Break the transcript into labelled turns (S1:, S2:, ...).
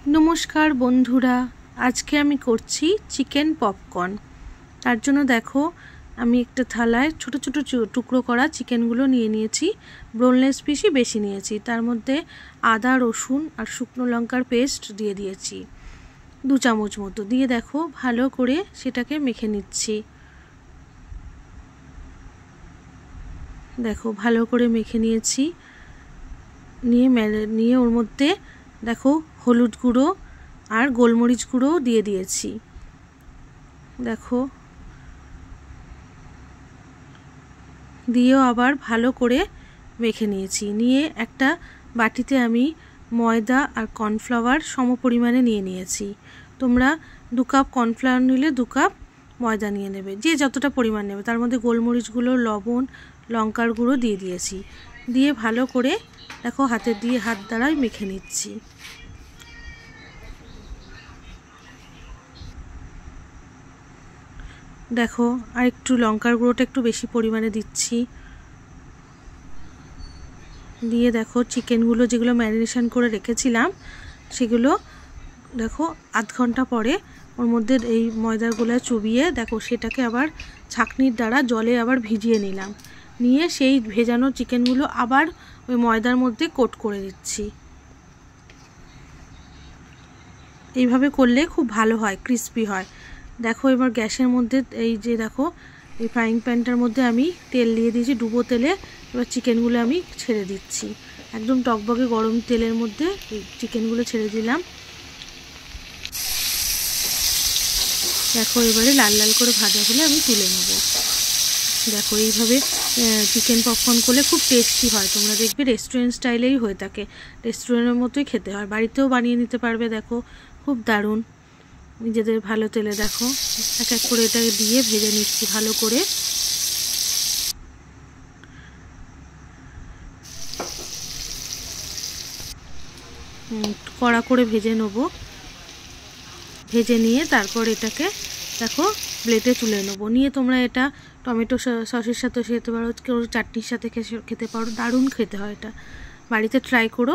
S1: नमस्कार बंधुरा आज के आमी करছি चिकेन पपकर्न। तार जोन्नो देखो आमी एकटा थालाय छोटो छोटो टुकरो करा चिकेनगुलो निये निয়েছি। बोनलेस पिसই बेशी निয়েছি। तार मध्य आदा रसुन और शुकनो लंकार पेस्ट दिए दिয়েছি 2 চামচ मतो दिए देखो भालो करे सेटाके मेखे निচ্ছি। देखो भालो करे मेखे निয়েছি। निये ओर मध्य देखो हलुद गुड़ो और गोलमरिच गुड़ो दिए दिएছি। देखो दिएও आबार भालो करे मेखे निয়েছি। निये एकटा बाटीते आमी मयदा और कर्नफ्लावर सम परिमाणे निये निয়েছি। तोमरा 2 कप कर्नफ्लावर निले 2 कप मयदा निये नेबे, जे যতটা परिमाण नेबे। तार मধ্যে गोलमरिचगुलो लवण लंकार गुड़ो दिए दिएছি। दिए भालो करे देखो हाथे दिए हाथ द्वारा मेखे निচ্ছি। देखो और एकटू लंकार गुड़ोटा एकटू बेशी परिमाणे दिচ্ছি। दिए देखो चिकेनगुलो जेगुलो मैरिनेशन करे रेखेছিলাম सेगुलो देखो आध घंटा परे ओर मध्य এই ময়দার গোলা চুবিয়ে देखो সেটাকে আবার ছাঁকনির দ্বারা জলে আবার ভিজিয়ে নিলাম। নিয়ে সেই ভেজানো চিকেনগুলো আবার ওই ময়দার মধ্যে কোট করে দিচ্ছি। এইভাবে করলে খুব ভালো হয়, ক্রিস্পি হয়। देखो এবার গ্যাসের মধ্যে এই যে দেখো এই ফ্রাইং প্যানটার মধ্যে আমি তেল দিয়ে দিয়েছি ডুবো তেলে। এবার চিকেনগুলো আমি ছেড়ে দিচ্ছি একদম টকবকে গরম তেলের মধ্যে এই চিকেনগুলো ছেড়ে দিলাম। দেখো এবারে লাল লাল করে ভাজা হলে আমি তুলে নেব। দেখো এইভাবে চিকেন পপকর্ন করলে খুব টেস্টি হয়। তোমরা দেখবে রেস্টুরেন্ট স্টাইলেই হয়ে থাকে, রেস্টুরেন্টের মতোই খেতে হয়। বাড়িতেও বানিয়ে নিতে পারবে। দেখো খুব দারুণ নিজেদের ভালো তেলে দেখো এক এক করে এটাকে দিয়ে ভেজে নিচ্ছি ভালো করে। কড়া করে ভেজে নেব। ভেজে নিয়ে তারপর এটাকে দেখো প্লেটে তুলে নেব। নিয়ে তোমরা এটা টমেটো সসের সাথে খেতে পারো, কেউ চাটনির সাথে খেতে পারো। দারুণ খেতে হয় এটা, বাড়িতে ট্রাই করো।